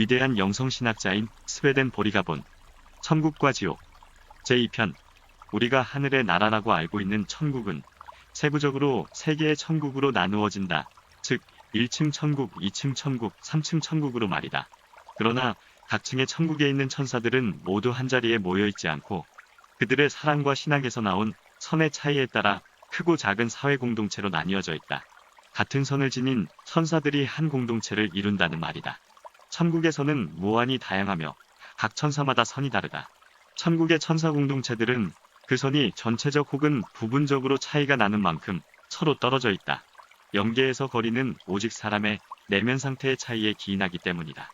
위대한 영성신학자인 스웨덴 보리가 본 천국과 지옥 제2편. 우리가 하늘의 나라라고 알고 있는 천국은 세부적으로 세 개의 천국으로 나누어진다. 즉 1층 천국, 2층 천국, 3층 천국으로 말이다. 그러나 각 층의 천국에 있는 천사들은 모두 한자리에 모여있지 않고 그들의 사랑과 신앙에서 나온 선의 차이에 따라 크고 작은 사회 공동체로 나뉘어져 있다. 같은 선을 지닌 천사들이 한 공동체를 이룬다는 말이다. 천국에서는 무한히 다양하며 각 천사마다 선이 다르다. 천국의 천사 공동체들은 그 선이 전체적 혹은 부분적으로 차이가 나는 만큼 서로 떨어져 있다. 영계에서 거리는 오직 사람의 내면 상태의 차이에 기인하기 때문이다.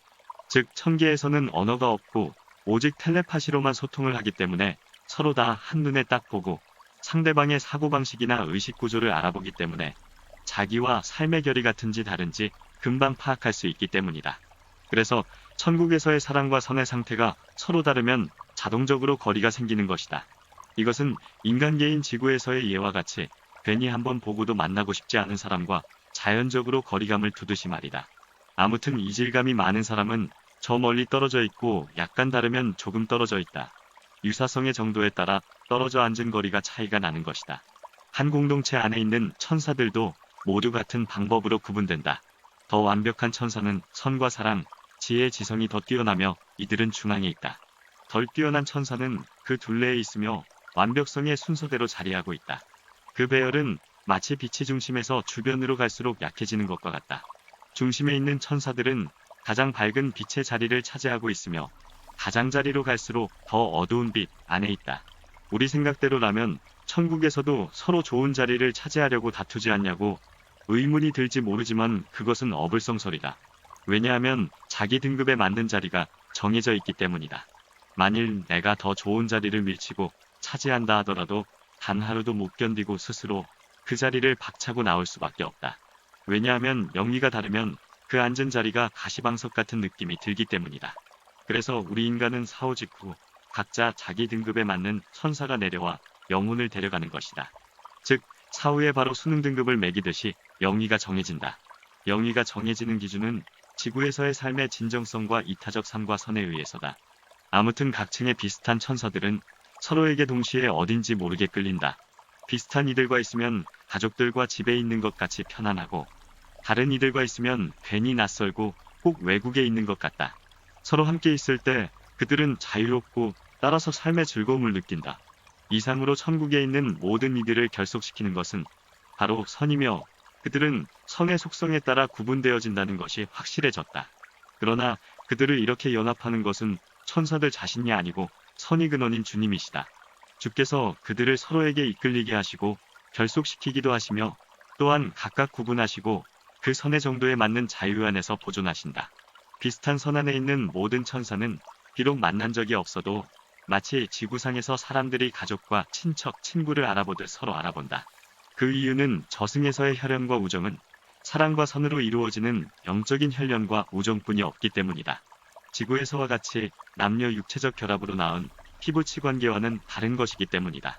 즉 천계에서는 언어가 없고 오직 텔레파시로만 소통을 하기 때문에 서로 다 한눈에 딱 보고 상대방의 사고방식이나 의식구조를 알아보기 때문에 자기와 삶의 결이 같은지 다른지 금방 파악할 수 있기 때문이다. 그래서 천국에서의 사랑과 선의 상태가 서로 다르면 자동적으로 거리가 생기는 것이다. 이것은 인간계인 지구에서의 예와 같이 괜히 한번 보고도 만나고 싶지 않은 사람과 자연적으로 거리감을 두듯이 말이다. 아무튼 이질감이 많은 사람은 저 멀리 떨어져 있고 약간 다르면 조금 떨어져 있다. 유사성의 정도에 따라 떨어져 앉은 거리가 차이가 나는 것이다. 한 공동체 안에 있는 천사들도 모두 같은 방법으로 구분된다. 더 완벽한 천사는 선과 사랑, 지혜, 지성이 더 뛰어나며 이들은 중앙에 있다. 덜 뛰어난 천사는 그 둘레에 있으며 완벽성의 순서대로 자리하고 있다. 그 배열은 마치 빛이 중심에서 주변으로 갈수록 약해지는 것과 같다. 중심에 있는 천사들은 가장 밝은 빛의 자리를 차지하고 있으며 가장자리로 갈수록 더 어두운 빛 안에 있다. 우리 생각대로라면 천국에서도 서로 좋은 자리를 차지하려고 다투지 않냐고 의문이 들지 모르지만 그것은 어불성설이다. 왜냐하면 자기 등급에 맞는 자리가 정해져 있기 때문이다. 만일 내가 더 좋은 자리를 밀치고 차지한다 하더라도 단 하루도 못 견디고 스스로 그 자리를 박차고 나올 수밖에 없다. 왜냐하면 영리가 다르면 그 앉은 자리가 가시방석 같은 느낌이 들기 때문이다. 그래서 우리 인간은 사후 직후 각자 자기 등급에 맞는 천사가 내려와 영혼을 데려가는 것이다. 즉 사후에 바로 수능 등급을 매기듯이 영위가 정해진다. 영위가 정해지는 기준은 지구에서의 삶의 진정성과 이타적 삶과 선에 의해서다. 아무튼 각 층의 비슷한 천사들은 서로에게 동시에 어딘지 모르게 끌린다. 비슷한 이들과 있으면 가족들과 집에 있는 것 같이 편안하고 다른 이들과 있으면 괜히 낯설고 꼭 외국에 있는 것 같다. 서로 함께 있을 때 그들은 자유롭고 따라서 삶의 즐거움을 느낀다. 이상으로 천국에 있는 모든 이들을 결속시키는 것은 바로 선이며 그들은 선의 속성에 따라 구분되어진다는 것이 확실해졌다. 그러나 그들을 이렇게 연합하는 것은 천사들 자신이 아니고 선의 근원인 주님이시다. 주께서 그들을 서로에게 이끌리게 하시고 결속시키기도 하시며 또한 각각 구분하시고 그 선의 정도에 맞는 자유 안에서 보존하신다. 비슷한 선 안에 있는 모든 천사는 비록 만난 적이 없어도 마치 지구상에서 사람들이 가족과 친척, 친구를 알아보듯 서로 알아본다. 그 이유는 저승에서의 혈연과 우정은 사랑과 선으로 이루어지는 영적인 혈연과 우정뿐이 없기 때문이다. 지구에서와 같이 남녀 육체적 결합으로 낳은 피부치 관계와는 다른 것이기 때문이다.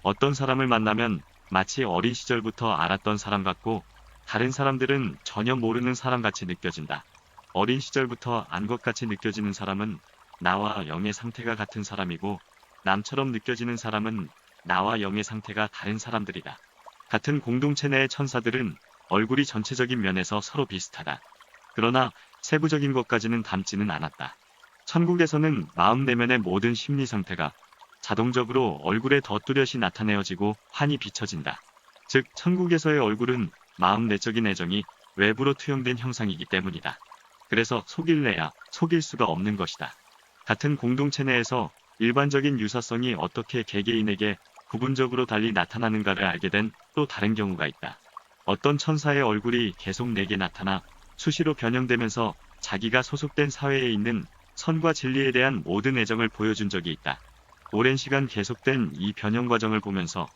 어떤 사람을 만나면 마치 어린 시절부터 알았던 사람 같고 다른 사람들은 전혀 모르는 사람 같이 느껴진다. 어린 시절부터 안 것 같이 느껴지는 사람은 나와 영의 상태가 같은 사람이고 남처럼 느껴지는 사람은 나와 영의 상태가 다른 사람들이다. 같은 공동체 내의 천사들은 얼굴이 전체적인 면에서 서로 비슷하다. 그러나 세부적인 것까지는 닮지는 않았다. 천국에서는 마음 내면의 모든 심리 상태가 자동적으로 얼굴에 더 뚜렷이 나타내어지고 환히 비춰진다. 즉 천국에서의 얼굴은 마음 내적인 애정이 외부로 투영된 형상이기 때문이다. 그래서 속일래야 속일 수가 없는 것이다. 같은 공동체 내에서 일반적인 유사성이 어떻게 개개인에게 부분적으로 달리 나타나는가를 알게 된 또 다른 경우가 있다. 어떤 천사의 얼굴이 계속 내게 나타나 수시로 변형되면서 자기가 소속된 사회에 있는 선과 진리에 대한 모든 애정을 보여준 적이 있다. 오랜 시간 계속된 이 변형 과정을 보면서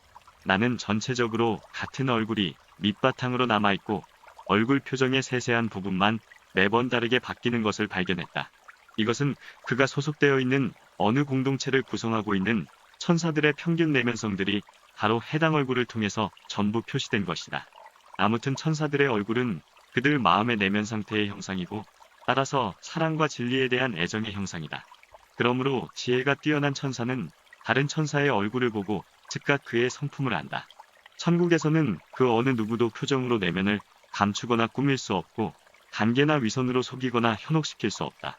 나는 전체적으로 같은 얼굴이 밑바탕으로 남아있고 얼굴 표정의 세세한 부분만 매번 다르게 바뀌는 것을 발견했다. 이것은 그가 소속되어 있는 어느 공동체를 구성하고 있는 천사들의 평균 내면성들이 바로 해당 얼굴을 통해서 전부 표시된 것이다. 아무튼 천사들의 얼굴은 그들 마음의 내면 상태의 형상이고 따라서 사랑과 진리에 대한 애정의 형상이다. 그러므로 지혜가 뛰어난 천사는 다른 천사의 얼굴을 보고 즉각 그의 성품을 안다. 천국에서는 그 어느 누구도 표정으로 내면을 감추거나 꾸밀 수 없고 단계나 위선으로 속이거나 현혹시킬 수 없다.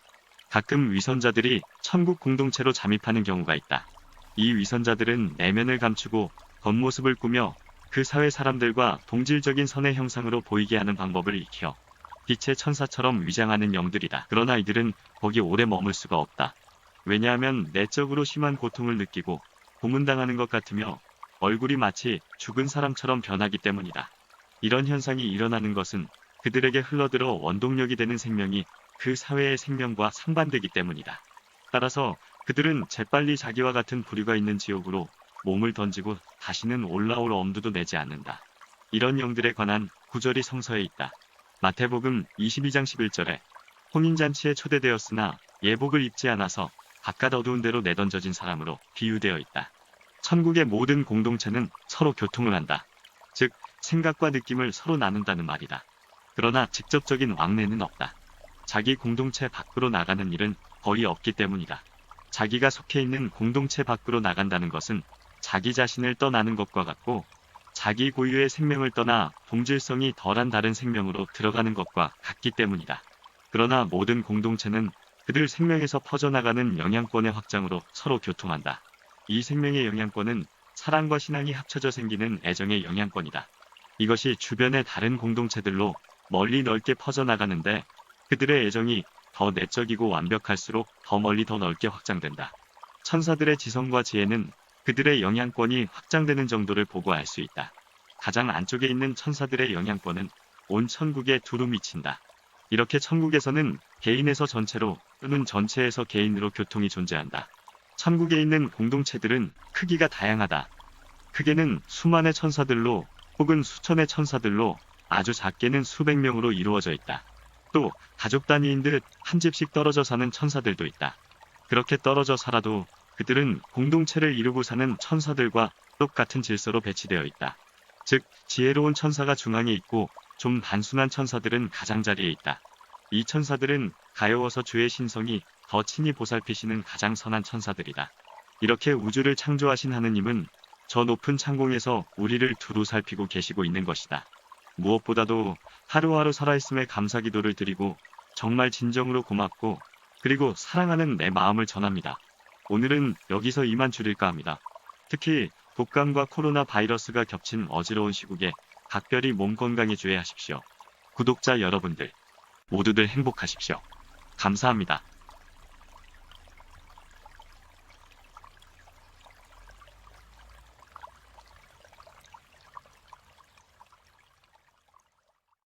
가끔 위선자들이 천국 공동체로 잠입하는 경우가 있다. 이 위선자들은 내면을 감추고 겉모습을 꾸며 그 사회 사람들과 동질적인 선의 형상으로 보이게 하는 방법을 익혀 빛의 천사처럼 위장하는 영들이다. 그러나 이들은 거기 오래 머물 수가 없다. 왜냐하면 내적으로 심한 고통을 느끼고 고문당하는 것 같으며 얼굴이 마치 죽은 사람처럼 변하기 때문이다. 이런 현상이 일어나는 것은 그들에게 흘러들어 원동력이 되는 생명이 그 사회의 생명과 상반되기 때문이다. 따라서 그들은 재빨리 자기와 같은 부류가 있는 지옥으로 몸을 던지고 다시는 올라올 엄두도 내지 않는다. 이런 영들에 관한 구절이 성서에 있다. 마태복음 22장 11절에 혼인잔치에 초대되었으나 예복을 입지 않아서 바깥 어두운 데로 내던져진 사람으로 비유되어 있다. 천국의 모든 공동체는 서로 교통을 한다. 즉, 생각과 느낌을 서로 나눈다는 말이다. 그러나 직접적인 왕래는 없다. 자기 공동체 밖으로 나가는 일은 거의 없기 때문이다. 자기가 속해 있는 공동체 밖으로 나간다는 것은 자기 자신을 떠나는 것과 같고 자기 고유의 생명을 떠나 동질성이 덜한 다른 생명으로 들어가는 것과 같기 때문이다. 그러나 모든 공동체는 그들 생명에서 퍼져나가는 영향권의 확장으로 서로 교통한다. 이 생명의 영향권은 사랑과 신앙이 합쳐져 생기는 애정의 영향권이다. 이것이 주변의 다른 공동체들로 멀리 넓게 퍼져나가는데 그들의 애정이 더 내적이고 완벽할수록 더 멀리 더 넓게 확장된다. 천사들의 지성과 지혜는 그들의 영향권이 확장되는 정도를 보고 알 수 있다. 가장 안쪽에 있는 천사들의 영향권은 온 천국에 두루 미친다. 이렇게 천국에서는 개인에서 전체로 또는 전체에서 개인으로 교통이 존재한다. 천국에 있는 공동체들은 크기가 다양하다. 크게는 수만의 천사들로 혹은 수천의 천사들로 아주 작게는 수백 명으로 이루어져 있다. 또 가족 단위인 듯 한 집씩 떨어져 사는 천사들도 있다. 그렇게 떨어져 살아도 그들은 공동체를 이루고 사는 천사들과 똑같은 질서로 배치되어 있다. 즉, 지혜로운 천사가 중앙에 있고 좀 단순한 천사들은 가장자리에 있다. 이 천사들은 가여워서 주의 신성이 더 친히 보살피시는 가장 선한 천사들이다. 이렇게 우주를 창조하신 하느님은 저 높은 창공에서 우리를 두루 살피고 계시고 있는 것이다. 무엇보다도 하루하루 살아있음에 감사기도를 드리고 정말 진정으로 고맙고 그리고 사랑하는 내 마음을 전합니다. 오늘은 여기서 이만 줄일까 합니다. 특히 독감과 코로나 바이러스가 겹친 어지러운 시국에 각별히 몸 건강에 주의하십시오. 구독자 여러분들 모두들 행복하십시오. 감사합니다.